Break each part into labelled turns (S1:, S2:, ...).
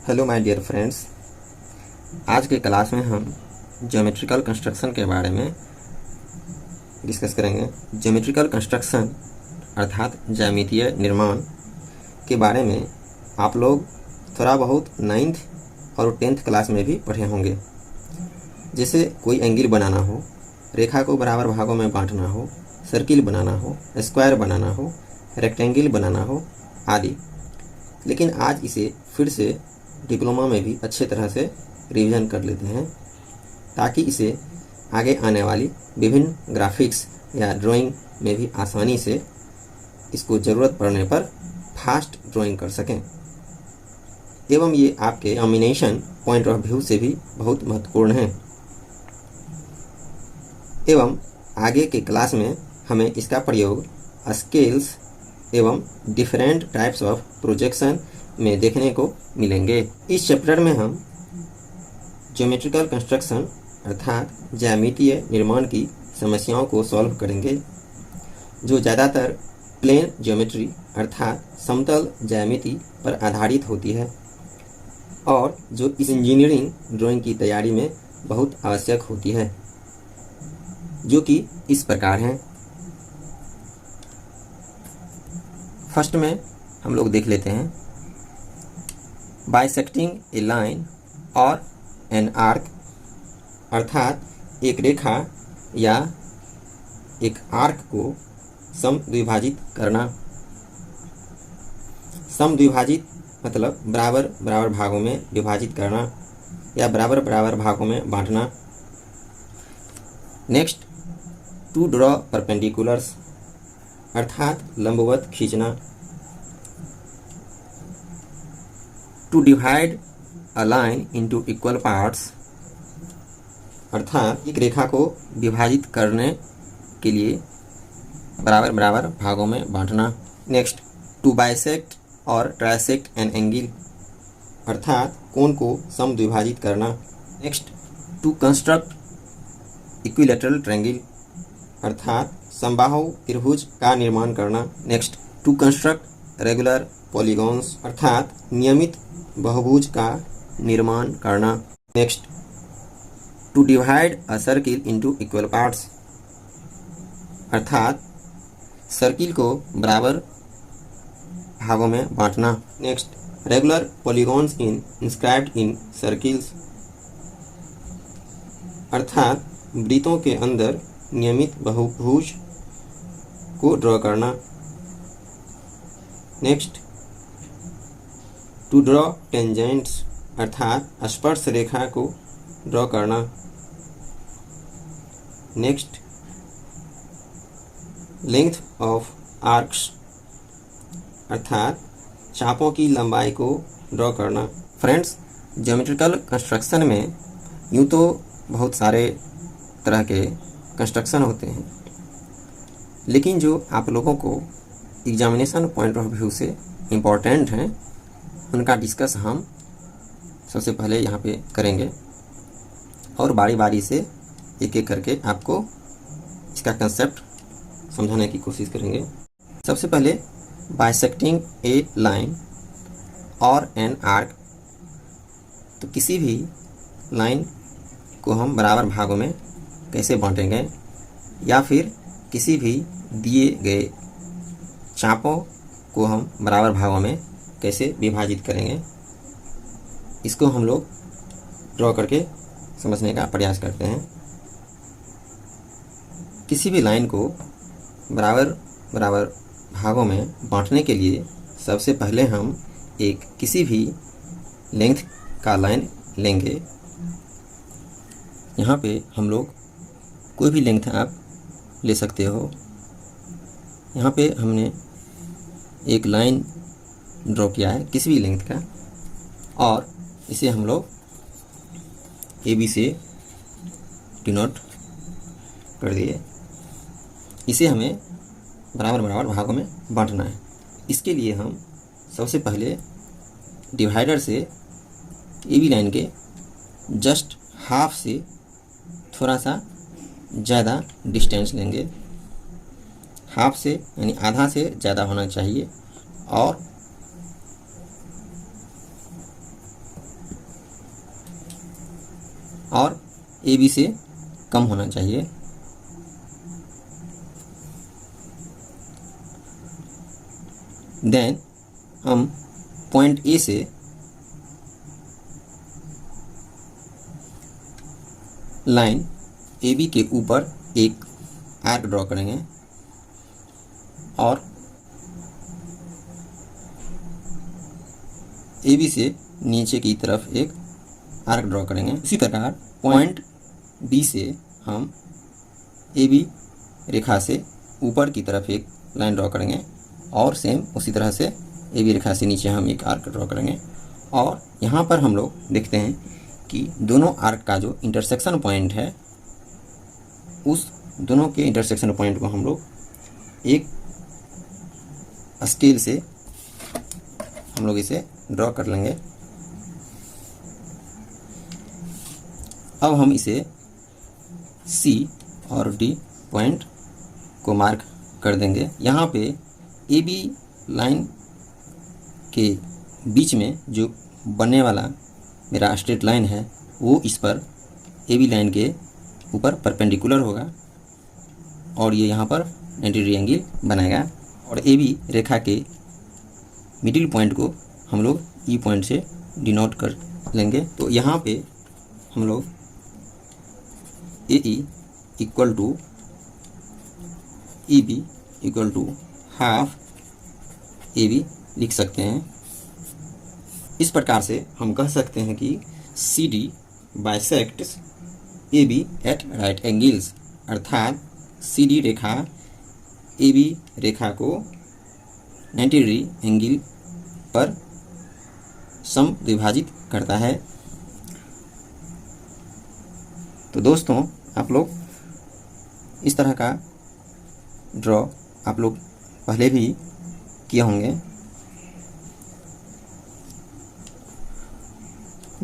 S1: Hello my dear friends. आज के class में हम ज्योमेट्रिकल कंस्ट्रक्शन के बारे में डिस्कस करेंगे। ज्योमेट्रिकल कंस्ट्रक्शन अर्थात ज्यामितीय निर्माण के बारे में आप लोग थोड़ा बहुत 9th और 10th क्लास में भी पढ़े होंगे। जैसे कोई एंगल बनाना हो, रेखा को बराबर भागों में बांटना हो, सर्किल बनाना हो, स्क्वायर बनाना हो, रेक्टेंगल बनाना हो आदि। लेकिन आज इसे फिर से डिप्लोमा में भी अच्छे तरह से रिवीजन कर लेते हैं ताकि इसे आगे आने वाली विभिन्न ग्राफिक्स या ड्राइंग में भी आसानी से इसको ज़रूरत पड़ने पर फास्ट ड्राइंग कर सकें। एवं ये आपके एग्जामिनेशन पॉइंट ऑफ व्यू से भी बहुत महत्वपूर्ण है। एवं आगे के क्लास में हमें इसका प्रयोग स्केल्स एवं डिफरेंट टाइप्स ऑफ प्रोजेक्शन में देखने को मिलेंगे। इस चैप्टर में हम ज्योमेट्रिकल कंस्ट्रक्शन अर्थात ज्यामितीय निर्माण की समस्याओं को सॉल्व करेंगे, जो ज़्यादातर प्लेन ज्योमेट्री अर्थात समतल ज्यामिति पर आधारित होती है और जो इस इंजीनियरिंग ड्राइंग की तैयारी में बहुत आवश्यक होती है, जो कि इस प्रकार हैं। फर्स्ट में हम लोग देख लेते हैं बाइसेक्टिंग ए लाइन और एन आर्क अर्थात एक रेखा या एक आर्क को समद्विभाजित करना। समद्विभाजित मतलब बराबर बराबर भागों में विभाजित करना या बराबर बराबर भागों में बांटना। नेक्स्ट, टू ड्रॉ परपेंडिकुलर्स अर्थात लंबवत खींचना। To divide a line into equal parts अर्थात एक रेखा को विभाजित करने के लिए बराबर बराबर भागों में बांटना। नेक्स्ट, टू बाइसेक्ट और ट्राइसेक्ट एन एंगल अर्थात कोण को समद्विभाजित करना। Next, to construct equilateral triangle अर्थात समबाहु त्रिभुज का निर्माण करना। Next, to construct regular polygons अर्थात नियमित बहुभुज का निर्माण करना। Next, to divide a circle into equal parts अर्थात सर्किल को बराबर भागों में बांटना। Next, regular polygons inscribed in circles अर्थात वृत्तों के अंदर नियमित बहुभुज को ड्रॉ करना। नेक्स्ट, टू ड्रॉ टेंजेंट्स अर्थात स्पर्श रेखा को ड्रॉ करना। नेक्स्ट, लेंथ ऑफ आर्क्स अर्थात चापों की लंबाई को ड्रॉ करना। फ्रेंड्स, ज्योमेट्रिकल कंस्ट्रक्शन में यूँ तो बहुत सारे तरह के कंस्ट्रक्शन होते हैं, लेकिन जो आप लोगों को एग्जामिनेशन पॉइंट ऑफ व्यू से इम्पोर्टेंट हैं उनका डिस्कस हम सबसे पहले यहाँ पे करेंगे और बारी बारी से एक एक करके आपको इसका कंसेप्ट समझाने की कोशिश करेंगे। सबसे पहले बाइसेक्टिंग ए लाइन और एन आर्क। तो किसी भी लाइन को हम बराबर भागों में कैसे बांटेंगे या फिर किसी भी दिए गए चापों को हम बराबर भागों में कैसे विभाजित करेंगे, इसको हम लोग ड्रॉ करके समझने का प्रयास करते हैं। किसी भी लाइन को बराबर बराबर भागों में बांटने के लिए सबसे पहले हम एक किसी भी लेंथ का लाइन लेंगे। यहाँ पे हम लोग कोई भी लेंथ आप ले सकते हो। यहाँ पे हमने एक लाइन ड्रॉ किया है किसी भी लेंथ का और इसे हम लोग ए बी से डिनोट कर दिए। इसे हमें बराबर बराबर भागों में बांटना है। इसके लिए हम सबसे पहले डिवाइडर से ए बी लाइन के जस्ट हाफ से थोड़ा सा ज़्यादा डिस्टेंस लेंगे। हाफ से यानी आधा से ज़्यादा होना चाहिए और और ए बी से कम होना चाहिए। देन हम पॉइंट ए से लाइन ए बी के ऊपर एक आर्क ड्रॉ करेंगे और ए बी से नीचे की तरफ एक आर्क ड्रॉ करेंगे। इसी प्रकार पॉइंट बी से हम ए बी रेखा से ऊपर की तरफ एक लाइन ड्रॉ करेंगे और सेम उसी तरह से ए बी रेखा से नीचे हम एक आर्क ड्रॉ करेंगे। और यहाँ पर हम लोग देखते हैं कि दोनों आर्क का जो इंटरसेक्शन पॉइंट है, उस दोनों के इंटरसेक्शन पॉइंट को हम लोग एक स्केल से हम लोग इसे ड्रॉ कर लेंगे। अब हम इसे सी और डी पॉइंट को मार्क कर देंगे। यहाँ पे ए बी लाइन के बीच में जो बनने वाला मेरा स्ट्रेट लाइन है वो इस पर ए बी लाइन के ऊपर परपेंडिकुलर होगा और ये यहाँ पर 90 डिग्री एंगल बनाएगा। और ए बी रेखा के मिडिल पॉइंट को हम लोग ई पॉइंट से डिनोट कर लेंगे। तो यहाँ पे हम लोग A E equal to E B equal to half A B लिख सकते हैं। इस प्रकार से हम कह सकते हैं कि C D bisects A B at right angles, अर्थात C D Rekha A B रेखा को 90 डिग्री एंगल पर समद्विभाजित करता है। तो दोस्तों, आप लोग इस तरह का ड्रॉ आप लोग पहले भी किए होंगे।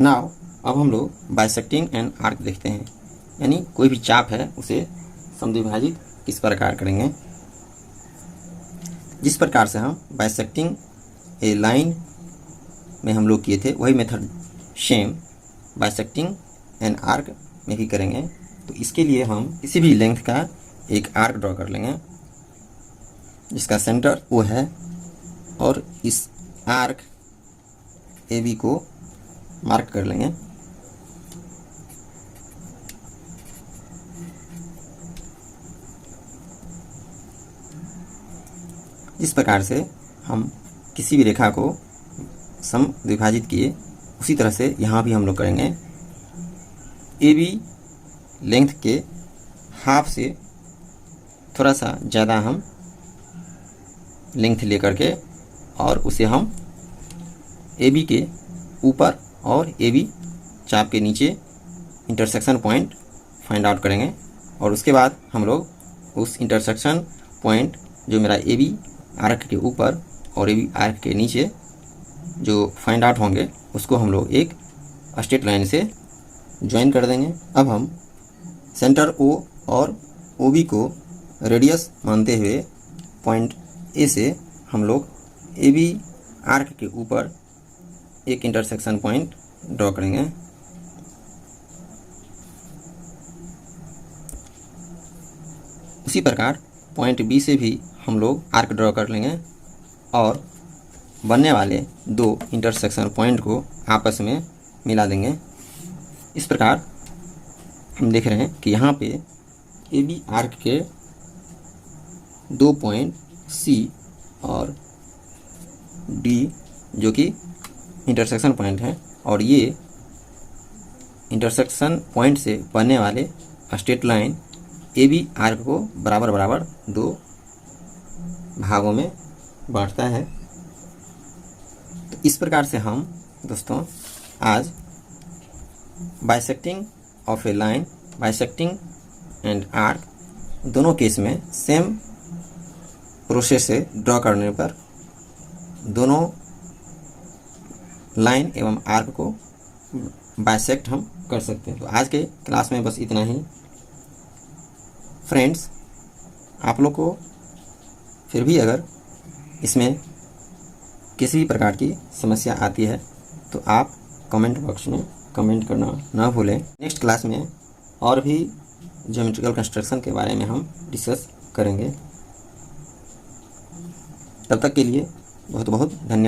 S1: नाउ अब हम लोग बाइसेक्टिंग एंड आर्क देखते हैं, यानी कोई भी चाप है उसे समद्विभाजित किस प्रकार करेंगे। जिस प्रकार से हम बाइसेक्टिंग ए लाइन में हम लोग किए थे वही method same bisecting and arc में भी करेंगे। तो इसके लिए हम किसी भी लेंथ का एक आर्क ड्रॉ कर लेंगे जिसका सेंटर वो है और इस आर्क ए बी को मार्क कर लेंगे। इस प्रकार से हम किसी भी रेखा को समद्विभाजित किए उसी तरह से यहाँ भी हम लोग करेंगे। ए बी लेंथ के हाफ से थोड़ा सा ज़्यादा हम लेंथ लेकर के और उसे हम ए बी के ऊपर और ए बी चाप के नीचे इंटरसेक्शन पॉइंट फाइंड आउट करेंगे। और उसके बाद हम लोग उस इंटरसेक्शन पॉइंट जो मेरा ए बी आर्क के ऊपर और ए बी आर्क के नीचे जो फाइंड आउट होंगे उसको हम लोग एक स्ट्रेट लाइन से ज्वाइन कर देंगे। अब हम सेंटर ओ और ओ बी को रेडियस मानते हुए पॉइंट ए से हम लोग ए बी आर्क के ऊपर एक इंटरसेक्शन पॉइंट ड्रॉ करेंगे। उसी प्रकार पॉइंट बी से भी हम लोग आर्क ड्रॉ कर लेंगे और बनने वाले दो इंटरसेक्शन पॉइंट को आपस में मिला देंगे। इस प्रकार हम देख रहे हैं कि यहाँ पे ए बी आर्क के दो पॉइंट सी और डी जो कि इंटरसेक्शन पॉइंट है और ये इंटरसेक्शन पॉइंट से बनने वाले straight line A B arc को बराबर बराबर दो भागों में बांटता है। तो इस प्रकार से हम दोस्तों आज bisecting of A line, bisecting and arc दोनों केस में सेम प्रोसेस से ड्रॉ करने पर दोनों लाइन एवं आर्क को बाइसेक्ट हम कर सकते हैं। तो आज के क्लास में बस इतना ही। फ्रेंड्स, आप लोग को फिर भी अगर इसमें किसी भी प्रकार की समस्या आती है तो आप कमेंट बॉक्स में कमेंट करना ना भूलें। नेक्स्ट क्लास में और भी ज्योमेट्रिकल कंस्ट्रक्शन के बारे में हम डिस्कस करेंगे। तब तक के लिए बहुत बहुत धन्यवाद।